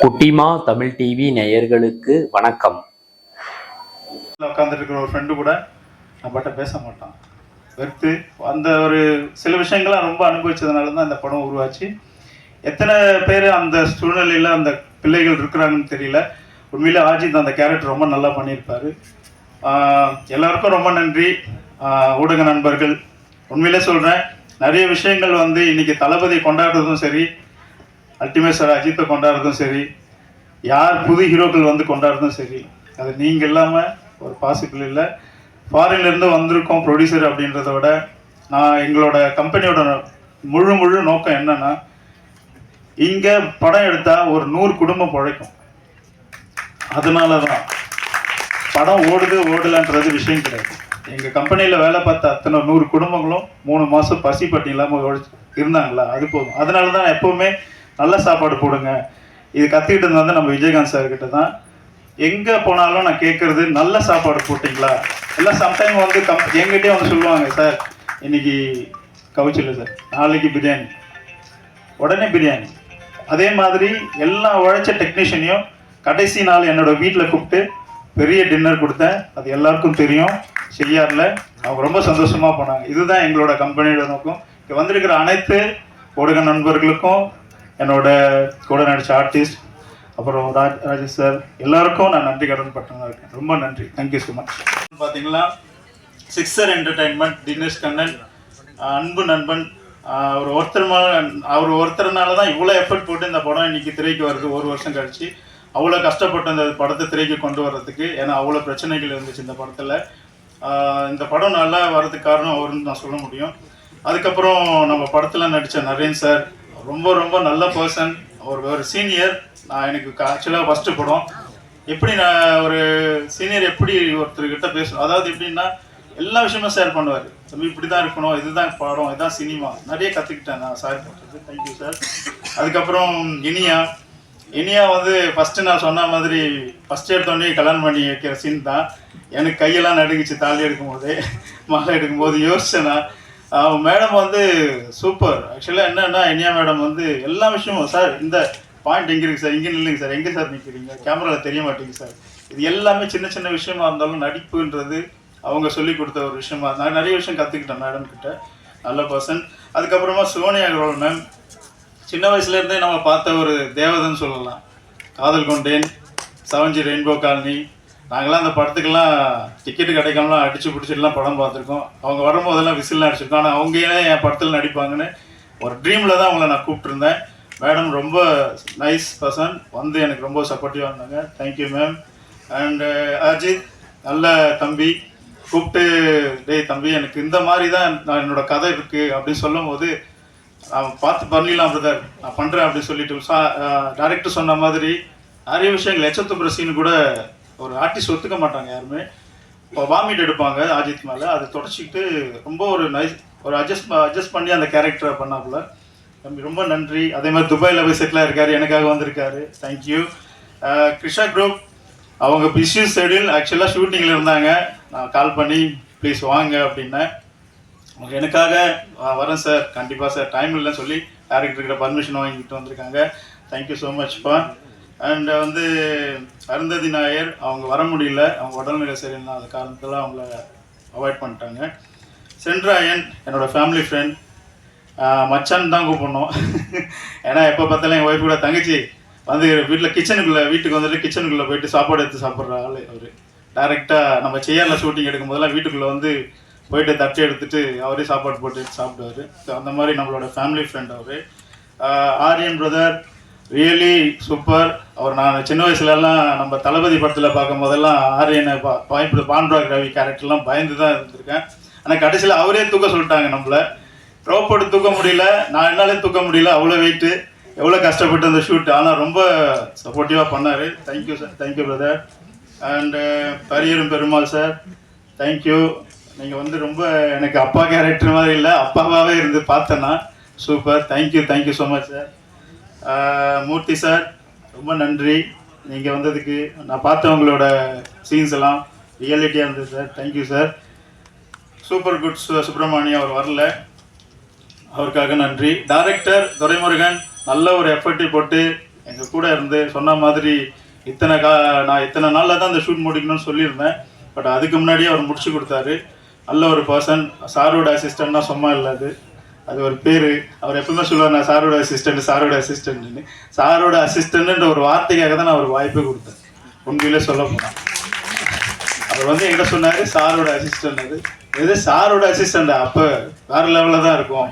குட்டிமா தமிழ் டிவி நேயர்களுக்கு வணக்கம். உட்காந்துட்டு இருக்கிற ஒரு ஃப்ரெண்டு கூட நம்மகிட்ட பேச மாட்டான், வெறுத்து அந்த ஒரு சில விஷயங்கள்லாம் ரொம்ப அனுபவிச்சதுனால தான் இந்த படம் உருவாச்சு. எத்தனை பேர் அந்த சூழ்நிலையில் அந்த பிள்ளைகள் இருக்கிறாங்கன்னு தெரியல. உண்மையிலே ஆஜித் அந்த கேரக்டர் ரொம்ப நல்லா பண்ணியிருப்பார். எல்லாருக்கும் ரொம்ப நன்றி. ஊடக நண்பர்கள், உண்மையிலே சொல்கிறேன், நிறைய விஷயங்கள் இன்னைக்கு தளபதி கொண்டாடுறதும் சரி, அல்டிமேட் சார் அஜித்தை கொண்டாடுறதும் சரி, யார் புது ஹீரோக்கள் கொண்டாடுறதும் சரி, அது நீங்கள் இல்லாமல் ஒரு பாசிபிள் இல்லை. ஃபாரின்லேருந்து வந்திருக்கோம் ப்ரொடியூசர் அப்படின்றத விட, நான் எங்களோட கம்பெனியோட முழு நோக்கம் என்னன்னா, இங்கே படம் எடுத்தால் ஒரு 100 குடும்பம் பிழைக்கும். அதனால தான் படம் ஓடலைன்றது விஷயம் கிடையாது. எங்கள் கம்பெனியில் வேலை பார்த்த அத்தனை 100 குடும்பங்களும் 3 மாதம் பசி பட்டி இல்லாமல் இருந்தாங்களா, அது போதும். அதனால தான் எப்போவுமே நல்ல சாப்பாடு போடுங்க. இது கற்றுக்கிட்டு நம்ம விஜயகாந்த் சார் கிட்ட தான். எங்கே போனாலும் நான் கேட்குறது, நல்ல சாப்பாடு போட்டிங்களா. எல்லாம் சம்டைம் எங்கிட்டே சொல்லுவாங்க, சார் இன்னைக்கு கவுச்சில்லை சார், நாளைக்கு பிரியாணி, உடனே பிரியாணி. அதே மாதிரி எல்லா உழைச்ச டெக்னீஷியனையும் கடைசி நாள் என்னோட வீட்டில் கூப்பிட்டு பெரிய டின்னர் கொடுத்தேன். அது எல்லாருக்கும் தெரியும். செய்யாரில் அவங்க ரொம்ப சந்தோஷமாக போனாங்க. இதுதான் எங்களோட கம்பெனியோட நோக்கம். இங்கே வந்திருக்கிற அனைத்து ஊடக நண்பர்களுக்கும், என்னோட கூட நடித்த ஆர்டிஸ்ட், அப்புறம் ராஜேஷ் சார், எல்லாருக்கும் நான் நன்றி கடன் பட்டதாக இருக்கேன். ரொம்ப நன்றி. Thank you so much. பார்த்தீங்கன்னா சிக்ஸர் என்டர்டைன்மெண்ட், தினேஷ் கண்ணன், அன்பு நண்பன், அவர் ஒருத்தர்னால தான் இவ்வளோ எஃபர்ட் போட்டு இந்த படம் இன்னைக்கு திரைக்கு வருது. 1 வருஷம் கழிச்சு அவ்வளோ கஷ்டப்பட்டு அந்த படத்தை திரைக்கு கொண்டு வர்றதுக்கு. ஏன்னா அவ்வளோ பிரச்சனைகள் இருந்துச்சு இந்த படத்தில். இந்த படம் நல்லா வர்றதுக்கு காரணம் அவருன்னு நான் சொல்ல முடியும். அதுக்கப்புறம் நம்ம படத்தில் நடித்த நரேன் சார் ரொம்ப நல்ல பர்சன். ஒரு சீனியர். எனக்கு ஆக்சுவலாக ஃபஸ்ட்டு படம். எப்படி நான் ஒரு சீனியர் எப்படி ஒருத்தர்கிட்ட பேசணும், அதாவது எப்படின்னா எல்லா விஷயமும் ஷேர் பண்ணுவார். தம்பி இப்படி தான் இருக்கணும், இதுதான் படம், இதுதான் சினிமா. நிறைய கற்றுக்கிட்டேன் நான் சார் பண்ணுறது. Thank you sir. அதுக்கப்புறம் இனியா ஃபஸ்ட்டு நான் சொன்ன மாதிரி ஃபஸ்ட்டு எடுத்தோடனே கல்யாணம் பண்ணி வைக்கிற சீன் தான். எனக்கு கையெல்லாம் நடுங்கிச்சு. தாலி எடுக்கும்போது, மாலை எடுக்கும்போது யோசிச்சேன்னா, மேடம் சூப்பர். ஆக்சுவலாக என்னன்னா, இனியா மேடம் எல்லா விஷயமும், சார் இந்த பாயிண்ட் எங்கே இருக்குது சார், இங்கே நில்லுங்க சார், எங்கே சார் நிற்கிறீங்க, கேமராவில் தெரிய மாட்டேங்குது சார். இது எல்லாமே சின்ன விஷயமா இருந்தாலும் நடிப்புன்றது அவங்க சொல்லி கொடுத்த ஒரு விஷயமா. நான் நிறைய விஷயம் கற்றுக்கிட்டேன் மேடம் கிட்ட. நல்ல பர்சன். அதுக்கப்புறமா சோனியா அகர்வால் மேம், சின்ன வயசுலேருந்தே நம்ம பார்த்த ஒரு தேவதைன்னு சொல்லலாம். காதல் கொண்டேன், 7G ரெயின்போ காலனி, நாங்களாம் அந்த படத்துக்கெல்லாம் டிக்கெட்டு கிடைக்காமலாம் அடித்து பிடிச்சிட்டுலாம் படம் பார்த்துருக்கோம். அவங்க வரும்போதெல்லாம் விசில்லாம் அடிச்சிருக்கோம். ஆனால் அவங்க ஏன் என் படத்தில் நடிப்பாங்கன்னு ஒரு ட்ரீமில் தான் அவங்கள நான் கூப்பிட்டுருந்தேன். மேடம் ரொம்ப நைஸ் பர்சன், எனக்கு ரொம்ப சப்போர்ட்டிவாக இருந்தாங்க. Thank you ma'am. அண்டு அஜித், நல்ல தம்பி, கூப்பிட்டு டேய் தம்பி, எனக்கு இந்த மாதிரி தான் நான் என்னோட கதை இருக்குது அப்படின்னு சொல்லும் போது, நான் பார்த்து பண்ணிடலாம் பிரதர், நான் பண்ணுறேன் அப்படின்னு சொல்லிட்டு டைரக்டர் சொன்ன மாதிரி நிறைய விஷயங்கள். எச்சத்து சீனு கூட ஒரு ஆர்டிஸ்ட் ஒத்துக்க மாட்டாங்க யாருமே. இப்போ வாமிட் எடுப்பாங்க அஜித் மேலே, அதை தொடச்சிக்கிட்டு ரொம்ப ஒரு நைஸ் ஒரு அட்ஜஸ்ட் பண்ணி அந்த கேரக்டரை பண்ணாப்புல. தம்பி ரொம்ப நன்றி. அதே மாதிரி துபாயில் போய் செட்டில் இருக்காரு, எனக்காக வந்திருக்காரு. தேங்க்யூ. கிருஷ்ணா குரூப், அவங்க பிஸி ஷெடியூல், ஆக்சுவலாக ஷூட்டிங்கில் இருந்தாங்க. நான் கால் பண்ணி ப்ளீஸ் வாங்க அப்படின்னேன். அவங்க எனக்காக வரேன் சார், கண்டிப்பாக சார், டைம் இல்லைன்னு சொல்லி டேரக்டர்கிட்ட பர்மிஷன் வாங்கிட்டு வந்திருக்காங்க. தேங்க்யூ ஸோ மச்ப்பா. அண்ட் அருந்ததி நாயர், அவங்க வர முடியல, அவங்க உடல்நிலை சரியில்லை, அந்த காரணத்தில் அவங்கள அவாய்ட் பண்ணிட்டாங்க. சென்ட்ராயன், என்னோடய ஃபேமிலி ஃப்ரெண்ட், மச்சான் தான் கூப்பிடணும். ஏன்னா எப்போ பார்த்தாலும் என் ஒய்ஃப் கூட தங்கச்சி வீட்டுக்கு வந்துட்டு கிச்சனுக்குள்ளே போயிட்டு சாப்பாடு எடுத்து சாப்பிட்ற ஆள் அவர். டைரெக்டாக நம்ம செய்யரில் ஷூட்டிங் எடுக்கும் போதெல்லாம் வீட்டுக்குள்ளே போயிட்டு தட்டி எடுத்துகிட்டு அவரே சாப்பாடு போட்டு சாப்பிடுவார். ஸோ அந்த மாதிரி நம்மளோட ஃபேமிலி ஃப்ரெண்ட் அவர். Aryan brother, really super. அவர் நான் சின்ன வயசுலலாம் நம்ம தளபதி படத்தில் பார்க்கும் போதெல்லாம் ஆரியனை பாண்டுராக் ரவி கேரக்டர்லாம் பயந்து தான் இருந்திருக்கேன். ஆனால் கடைசியில் அவரே தூக்க சொல்லிட்டாங்க. நம்மளை ரோப்போட்டு தூக்க முடியல, நான் என்னாலே தூக்க முடியல, அவ்வளோ வெயிட்டு, எவ்வளோ கஷ்டப்பட்டு அந்த ஷூட். ஆனால் ரொம்ப சப்போர்ட்டிவாக பண்ணார். Thank you sir. Thank you brother. And Pariyerum Perumal sir, thank you. நீங்கள் ரொம்ப எனக்கு அப்பா கேரக்டர் மாதிரி இல்லை, அப்பாவாகவே இருந்து பார்த்தேன்னா. Super. Thank you so much sir. Murthy sir, ரொம்ப நன்றி நீங்கள் வந்ததுக்கு. நான் பார்த்தவங்களோட சீன்ஸ் எல்லாம் ரியாலிட்டியாக இருந்தது sir. Thank you sir. Super good Subramaniam, அவர் வரல, அவருக்காக நன்றி. டைரக்டர் துரைமுருகன் நல்ல ஒரு எஃபர்ட்டை போட்டு எங்கள் கூட இருந்து சொன்ன மாதிரி நான் இத்தனை நாளில் தான் அந்த ஷூட் முடிக்கணும்னு சொல்லியிருந்தேன். பட் அதுக்கு முன்னாடியே அவர் முடிச்சு கொடுத்தாரு. நல்ல ஒரு பர்சன். சாரோட அசிஸ்டண்ட்னா சும்மா இல்லை, அது ஒரு பேர். அவர் எப்பவுமே சொல்லுவார், நான் சாரோட அசிஸ்டண்ட்னு. சாரோட அசிஸ்டண்ட்ன்ற ஒரு வார்த்தைக்காக தான் நான் ஒரு வாய்ப்பே கொடுத்தேன். உண்மையிலே சொல்ல போனால் அவர் வந்து என்கிட்ட சொன்னார், சாரோட அசிஸ்டண்ட். இது சாரோட அசிஸ்டண்ட் அப்போ வேறு லெவலில் தான் இருக்கும்.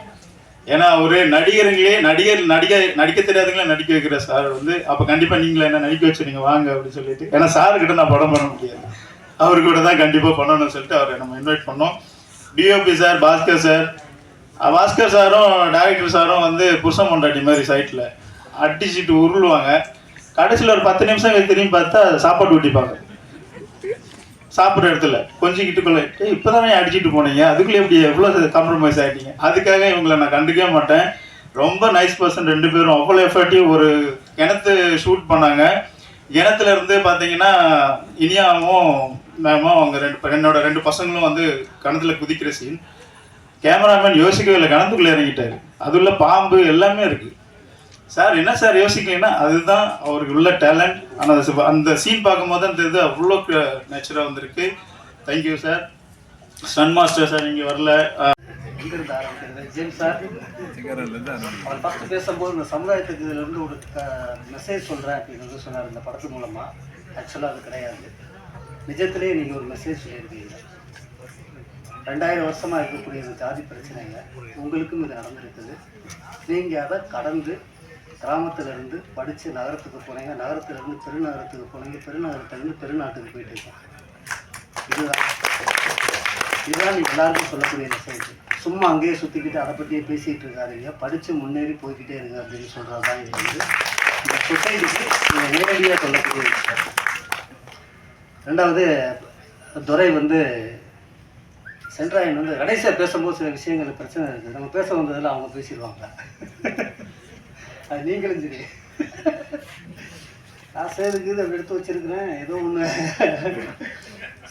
ஏன்னா ஒரு நடிகருங்களே நடிக்க தெரியாதுங்களே நடிக்க வைக்கிற சார் வந்து, அப்போ கண்டிப்பாக நீங்களே என்ன நடிக்க வச்சு நீங்கள் வாங்க அப்படின்னு சொல்லிட்டு, ஏன்னா சாருக்கிட்ட நான் படம் பண்ண முடியாது, அவரு கூட தான் கண்டிப்பாக பண்ணணும்னு சொல்லிட்டு அவரை நம்ம இன்வைட் பண்ணோம். டிஓபி சார், பாஸ்கர் சாரும் டைரக்டர் சாரும் வந்து புருஷன் பொண்டாட்டி மாதிரி சைட்டில் அடிச்சுட்டு உருளுவாங்க. கடைசியில் ஒரு 10 நிமிஷம் திரும்பி பார்த்தா சாப்பாடு ஊட்டிப்பாங்க. சாப்பிட்ற இடத்துல கொஞ்சிக்கிட்டுக்குள்ள இப்போதான் அடிச்சுட்டு போனீங்க, அதுக்குள்ளே எப்படி எவ்வளோ காம்ப்ரமைஸ் ஆகிட்டீங்க. அதுக்காக இவங்களை நான் கண்டுக்கவே மாட்டேன். ரொம்ப நைஸ் பர்சன் 2 பேரும். அவ்வளோ எஃபர்ட்டிவ். ஒரு கிணத்து ஷூட் பண்ணாங்க. கிணத்துல இருந்து பார்த்தீங்கன்னா இனியாவும் மேமும் அவங்க என்னோட 2 பசங்களும் வந்து கிணத்துல குதிக்கிற சீன். கேமராமேன் யோசிக்கவே இல்லை, கிணத்துக்குள்ளே இறங்கிட்டாரு. அதுள்ள பாம்பு எல்லாமே இருக்குது. சார் என்ன சார் யோசிக்கலைன்னா அதுதான் அவருக்கு உள்ள டேலண்ட். ஆனால் அந்த சீன் பார்க்கும்போது தான் தெரியுது அவ்வளோ நேச்சராக வந்திருக்கு. Thank you sir. சன் மாஸ்டர் சார் இங்கே வரல. எங்கிருந்து ஆரம்பிக்கிறது? ஜேம்ஸ் சார் அவர் ஃபஸ்ட்டு பேசும்போது இந்த சமுதாயத்துக்கு இதிலேருந்து ஒரு மெசேஜ் சொல்கிறேன் அப்படின்னு வந்து சொன்னார் இந்த படத்து மூலமாக. ஆக்சுவலாக அது கிடையாது. நிஜத்திலேயே நீங்கள் ஒரு மெசேஜ் சொல்லியிருக்கீங்க. 2000 வருஷமாக இருக்கக்கூடிய இந்த ஜாதி பிரச்சனைங்க உங்களுக்கும் இது நடந்திருக்குது. நீங்கள் அதை கடந்து கிராமத்திலேருந்து படித்து நகரத்துக்கு போனீங்க, நகரத்துலேருந்து பெருநகரத்துக்கு போனீங்க, பெருநகரத்துலேருந்து பெருநாட்டுக்கு போயிட்டு இருக்கோம். இதுதான் நீங்கள் எல்லாருக்கும் சொல்லக்கூடிய மெசேஜ். சும்மா அங்கேயே சுற்றிக்கிட்டு அதை பற்றியே பேசிகிட்டு இருக்காதீங்க, படித்து முன்னேறி போய்கிட்டே இருங்க அப்படின்னு சொல்கிறது தான் இது வந்து இந்த சொசைட்டிக்கு நீங்கள் நேரடியாக சொல்லக்கூடிய விஷயம். 2வது, துரை வந்து சென்ட்ராயன் வந்து கடைசியாக பேசும்போது சில விஷயங்கள் பிரச்சனை இருக்குது. நம்ம பேச வந்ததில் அவங்க பேசிடுவாங்க. அது நீங்களும் சரி, காசு இருக்குது அப்படி எடுத்து வச்சிருக்கிறேன் ஏதோ ஒன்று.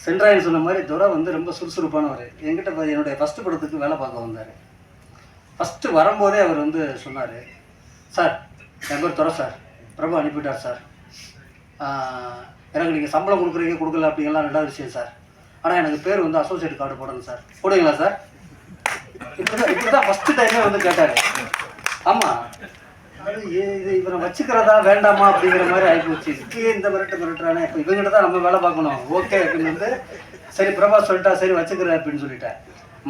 சென்ட்ராயன் சொன்ன மாதிரி துரை வந்து ரொம்ப சுறுசுறுப்பானவர். என்கிட்ட என்னுடைய ஃபஸ்ட்டு படத்துக்கு வேலை பார்க்க வந்தார். ஃபஸ்ட்டு வரும்போதே அவர் வந்து சொன்னார், சார் என் பேர் துரை சார், பிரபு அனுப்பிவிட்டார் சார், எனக்கு நீங்கள் சம்பளம் கொடுக்கல அப்படிங்கலாம் 2வது விஷயம் சார். ஆனால் எனக்கு பேர் வந்து அசோசியேட் கார்டு போடணும் சார், போடுவீங்களா சார்? இப்படி தான் ஃபஸ்ட்டு டைமே வந்து கேட்டார். ஆமாம், அது இது இவரை வச்சுக்கிறதா வேண்டாமா அப்படிங்கிற மாதிரி ஆகிப்போச்சு. இப்பயே இந்த மிரட்டுறானே, இப்போ இவங்ககிட்ட தான் நம்ம வேலை பார்க்கணும். ஓகே அப்படின்னு வந்து சரி பிரபா சொல்லிட்டா, சரி வச்சுக்கிறேன் அப்படின்னு சொல்லிட்டேன்.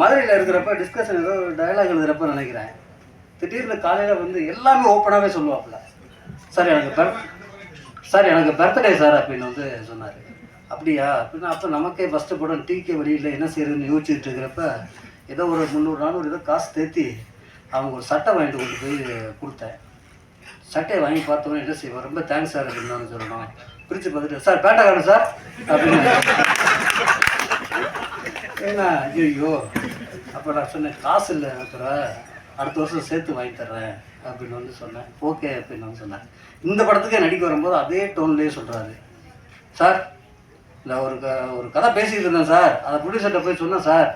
மதுரையில் இருக்கிறப்ப டிஸ்கஷன் ஏதோ டயலாக் எழுதுகிறப்ப நினைக்கிறேன், திடீர்னு காலையில் வந்து எல்லாமே ஓப்பனாகவே சொல்லுவாப்புல, சார் எனக்கு பர்த்டே சார் அப்படின்னு வந்து சொன்னார். அப்படியா அப்படின்னா அப்போ நமக்கே ஃபஸ்ட்டு படம் டிகே வழியில் என்ன செய்யறதுன்னு யோசிச்சுட்டு இருக்கிறப்ப ஏதோ ஒரு 300-400 ஏதோ காசு தேத்தி அவங்க ஒரு சட்டை வாங்கிட்டு கொண்டு போய் கொடுத்தேன். சட்டையை வாங்கி பார்த்தோன்னே என்ன செய்வோம், ரொம்ப தேங்க்ஸ் சார் அப்படின்னு சொல்லணும். பிரித்து பார்த்துட்டு சார் பேட்டா காணும் சார் அப்படின்னு. ஏன்னா ஐயோ, அப்போ நான் சொன்னேன் காசு இல்லை அடுத்த வருஷம் சேர்த்து வாங்கி தர்றேன் அப்படின்னு வந்து சொன்னேன். ஓகே அப்படின்னு வந்து சொன்னேன். இந்த படத்துக்கே நடிக்க வரும்போது அதே டோன்லேயே சொல்கிறாரு, சார் இல்லை ஒரு கதை பேசிக்கிட்டு இருந்தேன் சார், அதை ப்ரொடியூசர்கிட்ட போய் சொன்னேன் சார்,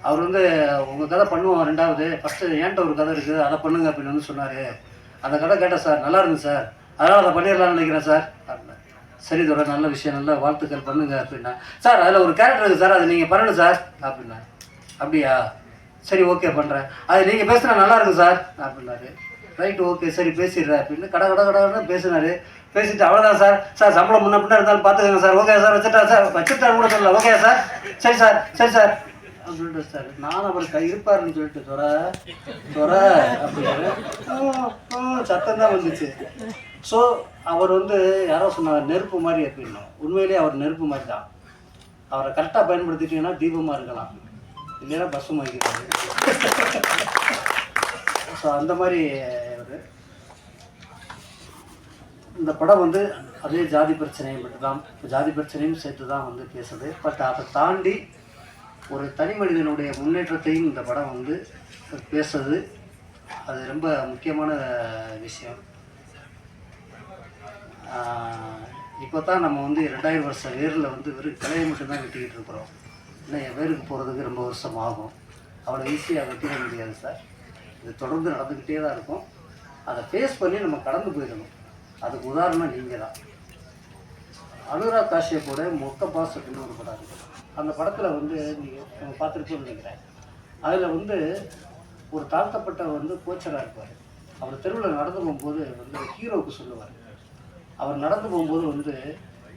அவர் வந்து உங்கள் கதை பண்ணுவோம் 2வது, ஃபஸ்ட்டு என்கிட்ட ஒரு கதை இருக்குது அதை பண்ணுங்க அப்படின்னு வந்து சொன்னார். அந்த கதை கேட்டேன் சார், நல்லா இருந்துச்சு சார், அதனால் அதை பண்ணிடலாம்னு நினைக்கிறேன் சார் அப்படின்னா. சரி தோட நல்ல விஷயம், நல்ல வாழ்த்துக்கள் பண்ணுங்க அப்படின்னா. சார் அதில் ஒரு கேரக்டர் இருக்குது சார், அது நீங்கள் பண்ணணும் சார் அப்படின்னா. அப்படியா சரி ஓகே பண்ணுறேன், அது நீங்கள் பேசுனா நல்லா இருக்கும் சார் அப்படின்னாரு. ரைட்டு ஓகே சரி பேசிடுறேன் அப்படின்னு கடை பேசினார். பேசிட்டு அவ்வளோதான் சார் சம்பளம் முன்ன பின்னா இருந்தாலும் பார்த்துக்கோங்க சார், ஓகே சார் வச்சுட்டா கூட சொல்லல, ஓகே சார் சரி சார் அப்படின்ட்டு சார். நான் அவர் இருப்பாருன்னு சொல்லிட்டு துறை அப்படின்னு சத்தம் தான் வந்துச்சு. ஸோ அவர் வந்து யாரோ சொன்னார் நெருப்பு மாதிரி அப்படின்னா, உண்மையிலேயே அவர் நெருப்பு மாதிரி தான். அவரை கரெக்டாக பயன்படுத்திட்டீங்கன்னா தீபமாக இருக்கலாம், இல்லைன்னா பஸ்ஸு மாறிக்கிறாரு. ஸோ அந்த மாதிரி அவர் இந்த படம் வந்து அதே ஜாதி பிரச்சனையை மட்டும்தான், ஜாதி பிரச்சனையும் சேர்த்து தான் வந்து பேசுது. பட் அதை தாண்டி ஒரு தனி மனிதனுடைய முன்னேற்றத்தையும் இந்த படம் வந்து பேசுது. அது ரொம்ப முக்கியமான விஷயம். இப்போ தான் நம்ம வந்து 2000 வருஷம் வேரில் வந்து வெறும் கிளையை மட்டும்தான் வெட்டிக்கிட்டு இருக்கிறோம். இன்னும் என் வேருக்கு போகிறதுக்கு ரொம்ப வருஷம் ஆகும். அவ்வளோ ஈஸியாக வெட்டிட முடியாது சார். இது தொடர்ந்து நடந்துக்கிட்டே தான் இருக்கும். அதை ஃபேஸ் பண்ணி நம்ம கடந்து போயிடணும். அதுக்கு உதாரணம் நீங்கள் தான். அனுராக் காஷ்யப்போட மொக்க பாஸ் அப்படின்னு ஒரு படம் இருக்குது. அந்த படத்தில் வந்து நீங்கள் பார்த்துருக்கோன்னு நினைக்கிறேன். அதில் வந்து ஒரு தாழ்த்தப்பட்டவர் கோச்சராக இருப்பார். அவர் தெருவில் நடந்து போகும்போது ஹீரோவுக்கு சொல்லுவார். அவர் நடந்து போகும்போது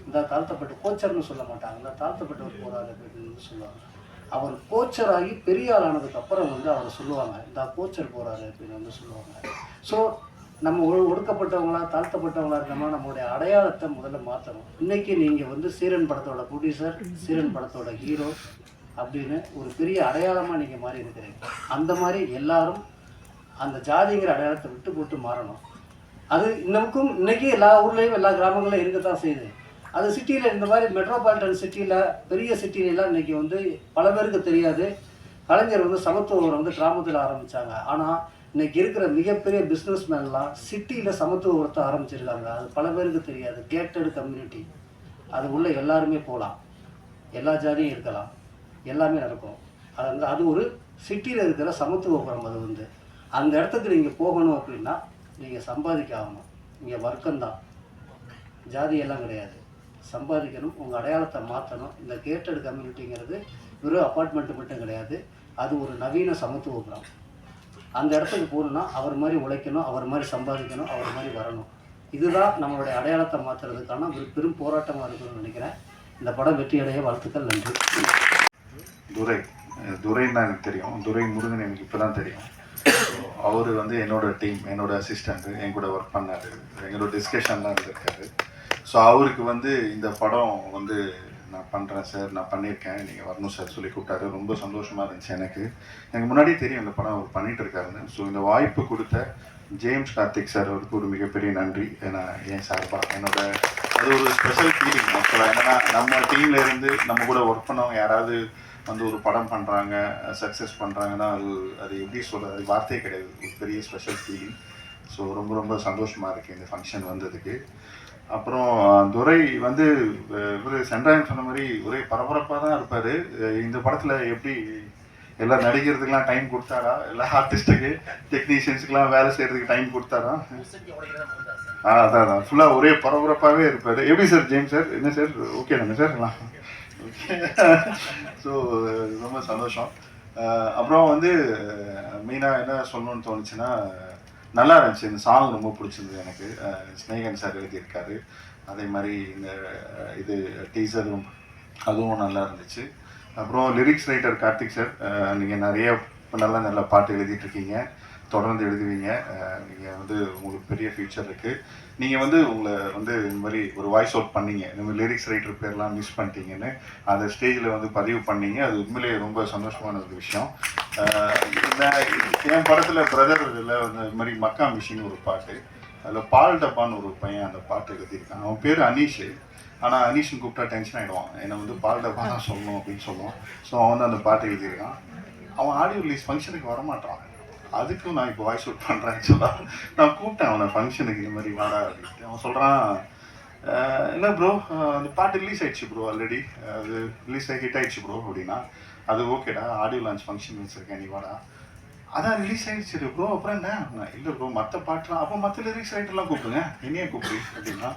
இந்த தாழ்த்தப்பட்ட கோச்சர்னு சொல்ல மாட்டாங்க, இந்த தாழ்த்தப்பட்டவர் போகிறாரு அப்படின்னு சொல்லுவாங்க. அவர் கோச்சராகி பெரிய ஆளானதுக்கு அப்புறம் அவர் சொல்லுவாங்க, இந்த கோச்சர் போகிறாரு அப்படின்னு சொல்லுவாங்க. ஸோ நம்ம ஒடுக்கப்பட்டவங்களா தாழ்த்தப்பட்டவங்களா இருக்கோமா, நம்மளுடைய அடையாளத்தை முதல்ல மாற்றணும். இன்றைக்கி நீங்கள் சீரன் படத்தோட ப்ரொடியூசர், சீரன் படத்தோட ஹீரோ அப்படின்னு ஒரு பெரிய அடையாளமாக நீங்கள் மாறி இருக்கிறீங்க. அந்த மாதிரி எல்லாரும் அந்த ஜாதிங்கிற அடையாளத்தை விட்டு போட்டு மாறணும். அது இன்னமுக்கும் இன்றைக்கி எல்லா ஊர்லேயும் எல்லா கிராமங்களையும் இருக்க தான் செய்யுது. அது சிட்டியில் இந்த மாதிரி மெட்ரோபாலிட்டன் சிட்டியில் பெரிய சிட்டிலெலாம் இன்றைக்கி பல பேருக்கு தெரியாது. கலைஞர் சமத்துவம் கிராமத்தில் ஆரம்பித்தாங்க. ஆனால் இன்றைக்கி இருக்கிற மிகப்பெரிய பிஸ்னஸ் மேன்லாம் சிட்டியில் சமத்துவத்தை ஆரம்பிச்சிருக்காங்க. அது பல பேருக்கு தெரியாது. கேட்டட் கம்யூனிட்டி, அது உள்ள எல்லாருமே போகலாம், எல்லா ஜாதியும் இருக்கலாம், எல்லாமே நடக்கும். அது ஒரு சிட்டியில் இருக்கிற சமத்துவபுரம். அது அந்த இடத்துக்கு நீங்கள் போகணும் அப்படின்னா நீங்கள் சம்பாதிக்க ஆகணும். இங்கே வர்க்கம்தான், ஜாதியெல்லாம் கிடையாது. சம்பாதிக்கணும், உங்கள் அடையாளத்தை மாற்றணும். இந்த கேட்டட் கம்யூனிட்டிங்கிறது வெறும் அப்பார்ட்மெண்ட்டு மட்டும் கிடையாது, அது ஒரு நவீன சமத்துவபுரம். அந்த இடத்துக்கு போகணுன்னா அவர் மாதிரி உழைக்கணும், அவர் மாதிரி சம்பாதிக்கணும், அவர் மாதிரி வரணும். இதுதான் நம்மளுடைய அடையாளத்தை மாற்றுறதுக்கான ஒரு பெரும் போராட்டமாக இருக்குன்னு நினைக்கிறேன். இந்த படம் வெற்றியடைய வாழ்த்துக்கள். நன்றி. துரைன்னா எனக்கு தெரியும், துரை முருகன் எனக்கு இப்போ தான் தெரியும். அவர் என்னோட டீம், என்னோட அசிஸ்டண்ட்டு, என் கூட ஒர்க் பண்ணார், எங்களோட டிஸ்கஷன்லாம் இருந்திருக்காரு. ஸோ அவருக்கு இந்த படம் நான் பண்ணுறேன் சார், நான் பண்ணியிருக்கேன், நீங்கள் வரணும் சார் சொல்லி கூப்பிட்டாரு. ரொம்ப சந்தோஷமாக இருந்துச்சு. எனக்கு முன்னாடியே தெரியும் இந்த படம் அவர் பண்ணிகிட்டு இருக்காருன்னு. ஸோ இந்த வாய்ப்பு கொடுத்த ஜேம்ஸ் கார்த்திக் சார் அவருக்கு ஒரு மிகப்பெரிய நன்றி. ஏன்னா என் சார்பாக அது ஒரு ஸ்பெஷல் ஃபீலிங். ஆக்சுவலாக என்னென்னா நம்ம டீமில் இருந்து நம்ம கூட ஒர்க் பண்ணவங்க யாராவது ஒரு படம் பண்ணுறாங்க, சக்ஸஸ் பண்ணுறாங்கன்னா அது எப்படி சொல்கிறது, அது வார்த்தையே கிடையாது. ஒரு பெரிய ஸ்பெஷல் ஃபீலிங். ஸோ ரொம்ப ரொம்ப சந்தோஷமாக இருக்குது இந்த ஃபங்க்ஷன் வந்ததுக்கு. அப்புறம் துரை சென்றாயன் சொன்ன மாதிரி ஒரே பரபரப்பாக தான் இருப்பார். இந்த படத்தில் எப்படி எல்லாம் நடிக்கிறதுக்கெலாம் டைம் கொடுத்தாரா, எல்லா ஆர்டிஸ்ட்டுக்கு டெக்னீஷியன்ஸுக்கெலாம் வேலை செய்கிறதுக்கு டைம் கொடுத்தாரா? அதான் ஃபுல்லாக ஒரே பரபரப்பாகவே இருப்பார். எப்படி சார் ஜேம்ஸ் சார், என்ன சார், ஓகே தானே சார் எல்லாம்? ஓகே. ஸோ ரொம்ப சந்தோஷம். அப்புறம் மெயினாக என்ன சொல்லணும்னு தோணுச்சுன்னா, நல்லா இருந்துச்சு இந்த சாங், ரொம்ப பிடிச்சிருந்தது எனக்கு. ஸ்னேகன் சார் எழுதியிருக்காரு. அதே மாதிரி இந்த இது டீசரும் அதுவும் நல்லா இருந்துச்சு. அப்புறம் லிரிக்ஸ் ரைட்டர் கார்த்திக் சார், நீங்கள் நிறைய நல்ல பாட்டு எழுதிட்டுருக்கீங்க, தொடர்ந்து எழுதுவீங்க. நீங்கள் உங்களுக்கு பெரிய ஃபியூச்சர் இருக்குது. நீங்கள் உங்களை இந்த மாதிரி ஒரு வாய்ஸ் அவுட் பண்ணீங்க, இந்த மாதிரி லிரிக்ஸ் ரைட்டர் பேர்லாம் மிஸ் பண்ணிட்டீங்கன்னு அந்த ஸ்டேஜில் பதிவு பண்ணீங்க. அது உண்மையிலேயே ரொம்ப சந்தோஷமான ஒரு விஷயம். என் படத்தில் பிரதர் இதில் இந்த மாதிரி மக்கா மிஷின் ஒரு பாட்டு, அதில் பால் டப்பான்னு ஒரு பையன் அந்த பாட்டு எழுதியிருக்கான். அவன் பேர் அனீஷ். ஆனால் அனீஷ்னு கூப்பிட்டா டென்ஷன் ஆகிடுவான், என்னை பால் டப்பா தான் சொல்லணும் அப்படின்னு சொல்லுவான். ஸோ அவன் அந்த பாட்டு எழுதியிருக்கான். அவன் ஆடியோ ரிலீஸ் ஃபங்க்ஷனுக்கு வரமாட்டான். அதுக்கும் நான் இப்போ வாய்ஸ் அவுட் பண்ணுறேன்னு சொன்னால், நான் கூப்பிட்டேன் அவனை ஃபங்க்ஷனுக்கு, இந்த மாதிரி வாடா அப்படின்ட்டு. அவன் சொல்கிறான், இல்லை ப்ரோ அந்த பாட்டு ரிலீஸ் ஆகிடுச்சு ப்ரோ, ஆல்ரெடி அது ரிலீஸ் ஆகி ஹிட் ஆகிடுச்சு ப்ரோ அப்படின்னா. அது ஓகேடா, ஆடியோ லான்ச் ஃபங்க்ஷன் வச்சுருக்கேன், நீ வாடா. அதான் ரிலீஸ் ஆகிடுச்சு ப்ரோ, அப்புறம் என்ன? இல்லை ப்ரோ மற்ற பாட்டுலாம், அப்போ மற்ற லிரிக்ஸ் ரைட்டர்லாம் கூப்பிடுங்க, என்னையே கூப்பிடு அப்படின்னா.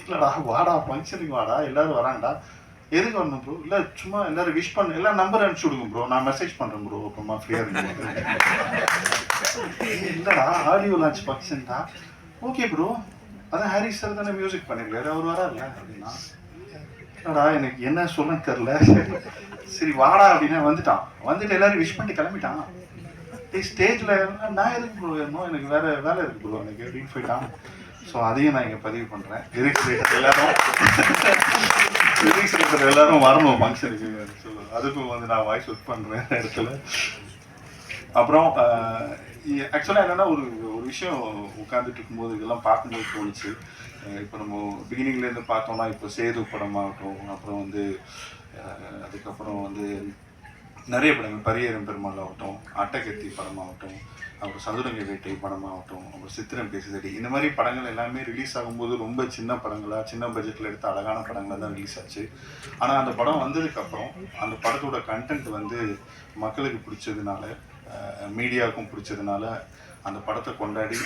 இல்லைடா வாடா ஃபங்க்ஷனுக்கு வாடா, எல்லோரும் வராங்கடா. எதுக்கு வரணும் ப்ரோ? இல்லை சும்மா எல்லோரும் விஷ் பண்ண, எல்லாம் நம்பர் அனுப்பிச்சி விடுங்க ப்ரோ, நான் மெசேஜ் பண்ணுறேன் ப்ரோ அப்புறமா ஃப்ரீயாக இருக்கும். இல்லைடா ஆடியோ லான்ச் ஃபங்க்ஷன் தான். ஓகே ப்ரோ, அதான் ஹாரிஸ் சார் தானே மியூசிக் பண்ணிருக்காரு, அவர் வராருல்ல அப்படின்னா. இல்லைடா எனக்கு என்ன சொல்ல தெரில, சரி வாடா அப்படின்னா வந்துட்டு எல்லோரும் விஷ் பண்ணிட்டு கிளம்பிட்டான். ஸ்டேஜில் நான் எதுக்கு ப்ரோ வேணும், எனக்கு வேலை இருக்குது ப்ரோ எனக்கு அப்படின்னு போயிட்டான். ஸோ அதையும் நான் இங்கே பதிவு பண்ணுறேன். லிரிக்ஸ் ரைட்டர் எல்லாரும் வரணும் ஃபங்க்ஷனுக்கு. ஸோ அதுக்கும் நான் வாய்ஸ் ஒர்க் பண்ணுறேன் இடத்துல. அப்புறம் ஆக்சுவலாக என்னென்னா ஒரு விஷயம் உட்காந்துட்டு இருக்கும்போது இதெல்லாம் பார்க்கும்போது தோணுச்சு. இப்போ நம்ம பிகினிங்லேருந்து பார்த்தோம்னா, இப்போ சேது படமாகட்டும், அப்புறம் அதுக்கப்புறம் நிறைய படங்கள், பரியேறும் பெருமாள் ஆகட்டும், அட்டகத்தி படமாகட்டும், அப்புறம் சதுரங்க வேட்டை படமாகட்டும், அப்புறம் சித்திரம் பேசுதடி, இந்த மாதிரி படங்கள் எல்லாமே ரிலீஸ் ஆகும்போது ரொம்ப சின்ன படங்களாக, சின்ன பட்ஜெட்டில் எடுத்த அழகான படங்களாக தான் ரிலீஸ் ஆச்சு. ஆனால் அந்த படம் வந்ததுக்கப்புறம் அந்த படத்தோட கண்டென்ட் மக்களுக்கு பிடிச்சதுனால, மீடியாவுக்கும் பிடிச்சதுனால, அந்த படத்தை கொண்டாடி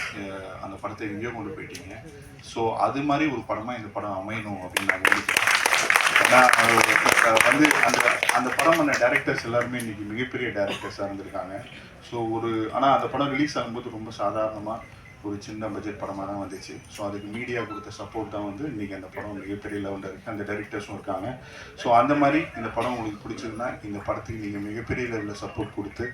அந்த படத்தை எங்கேயோ கொண்டு போயிட்டீங்க. ஸோ அது மாதிரி ஒரு படமாக இந்த படம் அமையணும் அப்படின்னு நான் நினைக்கிறேன். ஏன்னா வந்து அந்த படம் பண்ண டேரக்டர்ஸ் எல்லாருமே இன்னைக்கு மிகப்பெரிய டேரக்டர்ஸாக இருந்திருக்காங்க. ஸோ ஆனால் அந்த படம் ரிலீஸ் ஆகும்போது ரொம்ப சாதாரணமாக ஒரு சின்ன பட்ஜெட் படமாக தான் வந்துச்சு. ஸோ அதுக்கு மீடியா கொடுத்த சப்போர்ட் தான் வந்து இன்றைக்கி அந்த படம் மிகப்பெரிய லெவலில் இருக்குது. அந்த டைரக்டர்ஸும் இருக்காங்க. ஸோ அந்த மாதிரி இந்த படம் உங்களுக்கு பிடிச்சதுன்னா இந்த படத்துக்கு நீங்கள் மிகப்பெரிய லெவலில் சப்போர்ட் கொடுத்து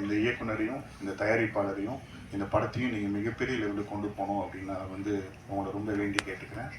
இந்த இயக்குனரையும் இந்த தயாரிப்பாளரையும் இந்த படத்தையும் நீங்கள் மிகப்பெரிய லெவலில் கொண்டு போகணும் அப்படின்னு நான் வந்து உங்களை ரொம்ப வேண்டி கேட்டுக்கிறேன்.